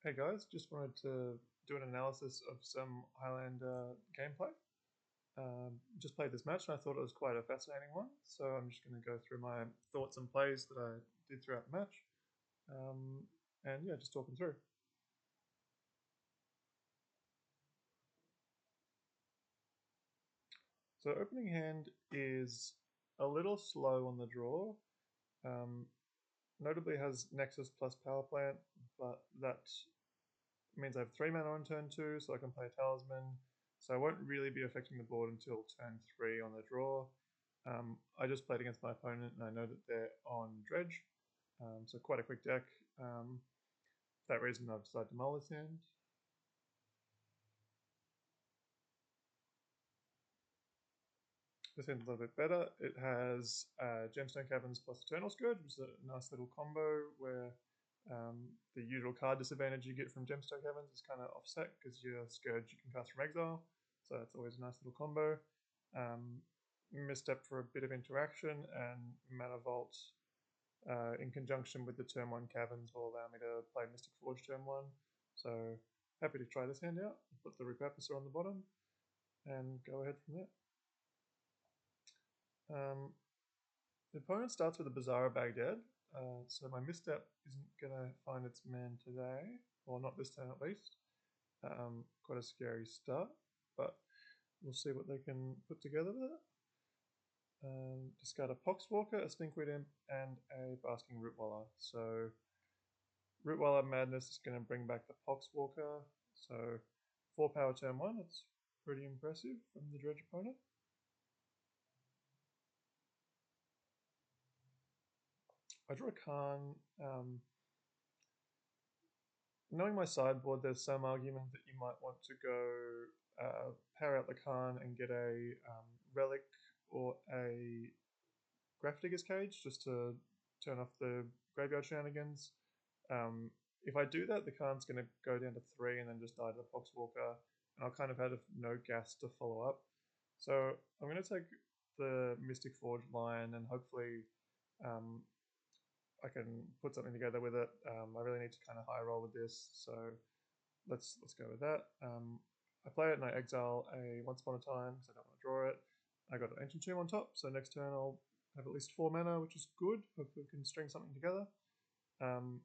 Hey guys, just wanted to do an analysis of some Highlander gameplay. Just played this match and I thought it was quite a fascinating one, so I'm just going to go through my thoughts and plays that I did throughout the match. Um, and yeah, just talking through. So opening hand is a little slow on the draw. Um, Notably has Nexus plus Power Plant, but that means I have 3 mana on turn 2, so I can play a Talisman. So I won't really be affecting the board until turn 3 on the draw. I just played against my opponent and I know that they're on Dredge, so quite a quick deck. For that reason, I've decided to mull this hand. This hand's a little bit better. It has Gemstone Caverns plus Eternal Scourge, which is a nice little combo where the usual card disadvantage you get from Gemstone Caverns is kind of offset because your Scourge you can cast from exile, so that's always a nice little combo. Misstep for a bit of interaction, and Mana Vault in conjunction with the turn 1 Caverns will allow me to play Mystic Forge turn 1. So happy to try this hand out. Put the Repurposer on the bottom and go ahead from there. The opponent starts with a Bizarro Baghdad, so my misstep isn't going to find its man today, or not this turn at least. Quite a scary start, but we'll see what they can put together with it. Discard a Poxwalker, a Stinkweed Imp, and a Basking Rootwaller. So Rootwaller Madness is going to bring back the Poxwalker. So 4 power turn 1, that's pretty impressive from the Dredge opponent. I draw a Khan. Knowing my sideboard, there's some argument that you might want to go power out the Khan and get a Relic or a Grafdigger's Cage just to turn off the graveyard shenanigans. If I do that, the Khan's going to go down to 3 and then just die to the Poxwalker, and I'll kind of have no gas to follow up. So I'm going to take the Mystic Forge line and hopefully um, I can put something together with it. I really need to kind of high roll with this, so let's go with that. I play it and I exile a Once Upon a Time because I don't want to draw it. I got an Ancient Tomb on top, so next turn I'll have at least 4 mana, which is good. Hopefully we can string something together. Um,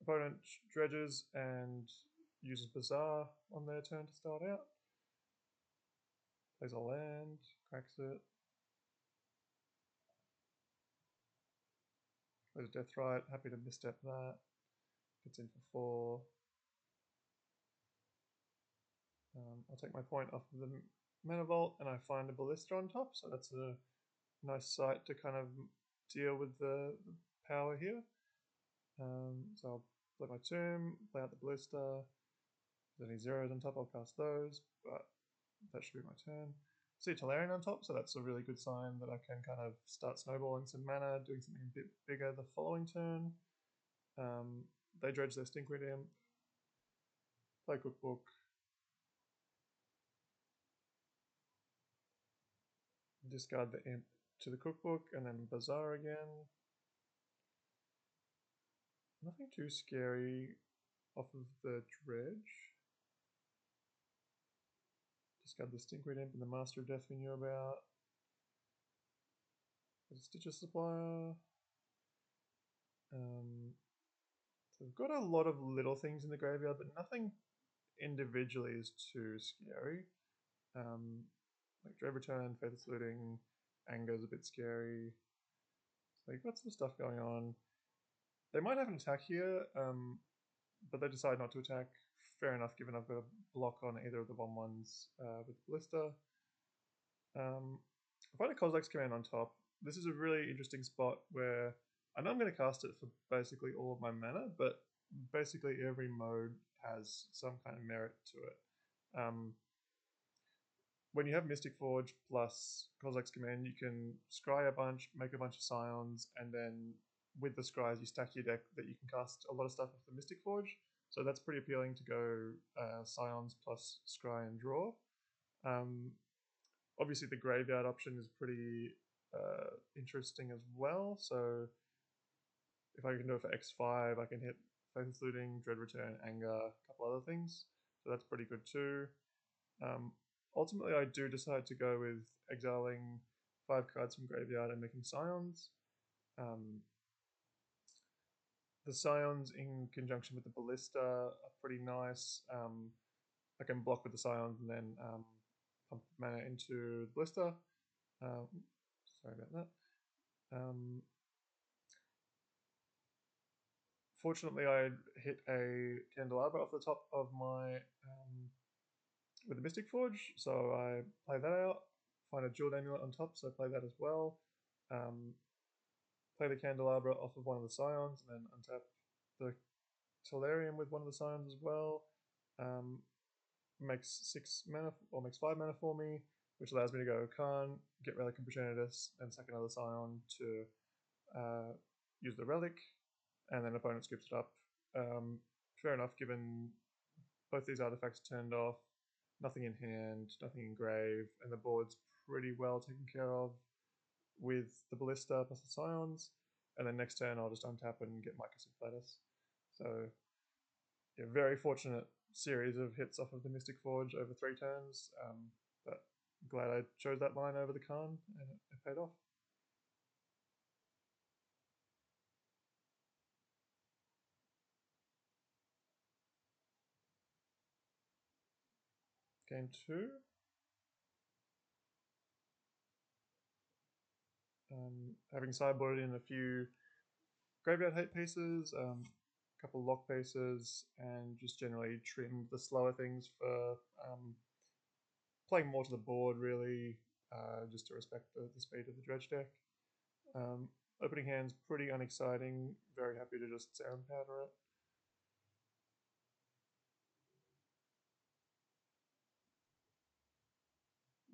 Opponent dredges and uses Bazaar on their turn to start out. Plays a land, cracks it. Plays a Deathrite, happy to misstep that. Gets in for 4. I'll take my point off of the Mana Vault and I find a Ballista on top, so that's a nice site to kind of deal with the power here. So I'll play my Tomb, play out the Ballista. If there's any zeros on top, I'll cast those, but that should be my turn. See Tolarian on top, so that's a really good sign that I can kind of start snowballing some mana, doing something a bit bigger the following turn. They dredge their Stinkweed Imp, play Cookbook, discard the Imp to the Cookbook, and then Bazaar again. Nothing too scary off of the Dredge. Discard the Stinkweed Imp and the Master of Death we knew about. There's a Stitcher Supplier. So we've got a lot of little things in the graveyard, but nothing individually is too scary. Like Dread Return, Faithless Looting, Anger's a bit scary. So you've got some stuff going on. They might have an attack here, but they decide not to attack. Fair enough, given I've got a block on either of the 1/1s with Ballista. I find a Kozilek's Command on top. This is a really interesting spot where I know I'm going to cast it for basically all of my mana, but basically every mode has some kind of merit to it. When you have Mystic Forge plus Kozilek's Command, you can scry a bunch, make a bunch of Scions, and then with the scries, you stack your deck that you can cast a lot of stuff with the Mystic Forge. So that's pretty appealing to go Scions plus scry and draw. Obviously, the graveyard option is pretty interesting as well. So if I can do it for X5, I can hit Faithless Looting, Dread Return, Anger, a couple other things. So that's pretty good too. Ultimately, I do decide to go with exiling 5 cards from graveyard and making Scions. The Scions in conjunction with the Ballista are pretty nice. I can block with the Scions and then pump mana into the Ballista. Sorry about that. Fortunately, I hit a Candelabra off the top of my with the Mystic Forge, so I play that out. Find a Jeweled Amulet on top, so I play that as well. Play the Candelabra off of one of the Scions, and then untap the Tolarium with one of the Scions as well. Makes 6 mana, or makes 5 mana for me, which allows me to go Khan, get Relic and Progenitus, and sack another Scion to use the Relic, and then opponent skips it up. Fair enough, given both these artifacts turned off, nothing in hand, nothing in grave, and the board's pretty well taken care of with the Ballista plus the Scions. And then next turn I'll just untap and get Mycos and Flatus. So, yeah, very fortunate series of hits off of the Mystic Forge over 3 turns, but glad I chose that line over the Khan, and it paid off. Game 2. Having sideboarded in a few graveyard hate pieces, a couple lock pieces, and just generally trimmed the slower things for playing more to the board, really, just to respect the speed of the Dredge deck. Opening hand's pretty unexciting, very happy to just sound powder it.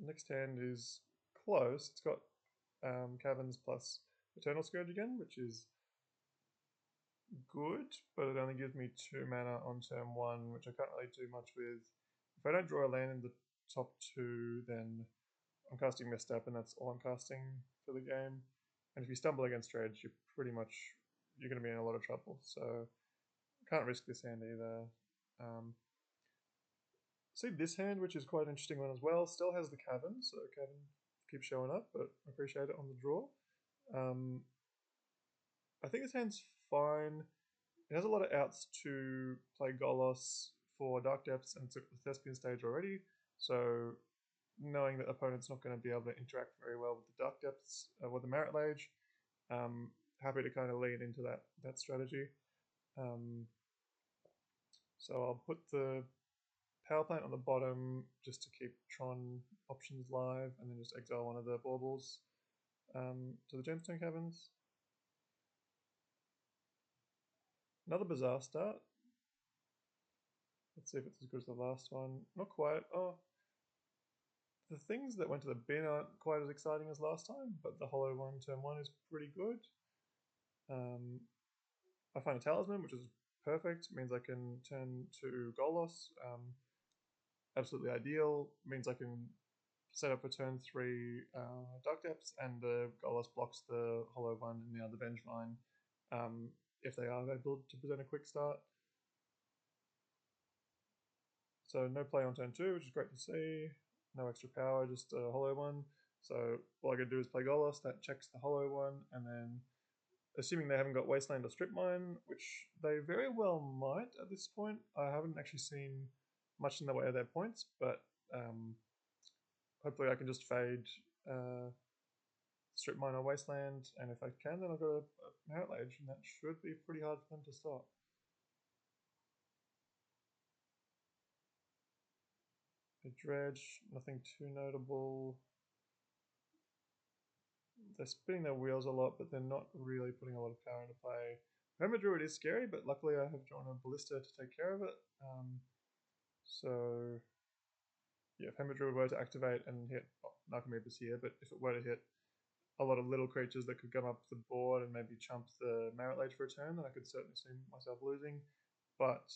Next hand is close. It's got Caverns plus Eternal Scourge again, which is good, but it only gives me 2 mana on turn 1, which I can't really do much with. If I don't draw a land in the top 2, then I'm casting Misstep, and that's all I'm casting for the game. And if you stumble against Dredge, you're going to be in a lot of trouble. So can't risk this hand either. See this hand, which is quite an interesting one as well. Still has the Cavern, so Cavern keeps showing up, but I appreciate it on the draw. I think this hand's fine. It has a lot of outs to play Golos for Dark Depths, and it's at the Thespian stage already. So knowing that opponent's not going to be able to interact very well with the Dark Depths, with the Merit Lage, happy to kind of lean into that strategy. So I'll put the Power Plant on the bottom just to keep Tron options live, and then just exile one of the baubles to the Gemstone Caverns. Another bizarre start. Let's see if it's as good as the last one. Not quite. Oh, the things that went to the bin aren't quite as exciting as last time, but the Hollow one, turn 1 is pretty good. I find a Talisman, which is perfect. Means I can turn to Golos. Absolutely ideal. Means I can set up a turn 3 Dark Depths, and the Golos blocks the Hollow one and now the Vengevine, if they are able to present a quick start. So no play on turn 2, which is great to see. No extra power, just a Hollow one. So all I gotta do is play Golos, that checks the Hollow one, and then assuming they haven't got Wasteland or Strip Mine, which they very well might at this point. I haven't actually seen much in the way of their points, but hopefully I can just fade Strip Mine or Wasteland, and if I can, then I've got a Merit Lage, and that should be pretty hard for them to stop. A Dredge, nothing too notable. They're spinning their wheels a lot, but they're not really putting a lot of power into play. Remember, Druid is scary, but luckily I have drawn a Ballista to take care of it. So, yeah, if Hammer Druid were to activate and hit, well, Narcomoebas here, but if it were to hit a lot of little creatures that could come up the board and maybe chump the Merit Lage for a turn, then I could certainly see myself losing. But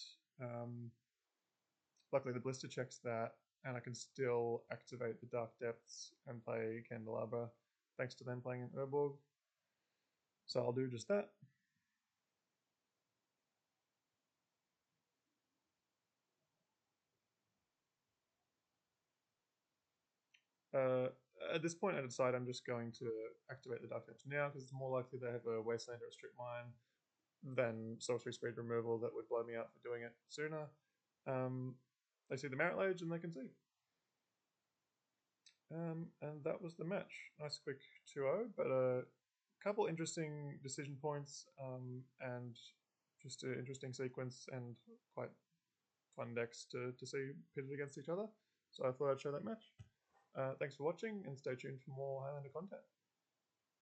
luckily the Ballista checks that, and I can still activate the Dark Depths and play Candelabra, thanks to them playing an Urborg. So I'll do just that. At this point, I decide I'm just going to activate the Dark Depths now because it's more likely they have a Wasteland or a Strip Mine than sorcery speed removal that would blow me out for doing it sooner. They see the Merit Lage and they can see. And that was the match. Nice quick 2-0, but a couple interesting decision points and just an interesting sequence and quite fun decks to see pitted against each other. So I thought I'd show that match. Thanks for watching and stay tuned for more Highlander content.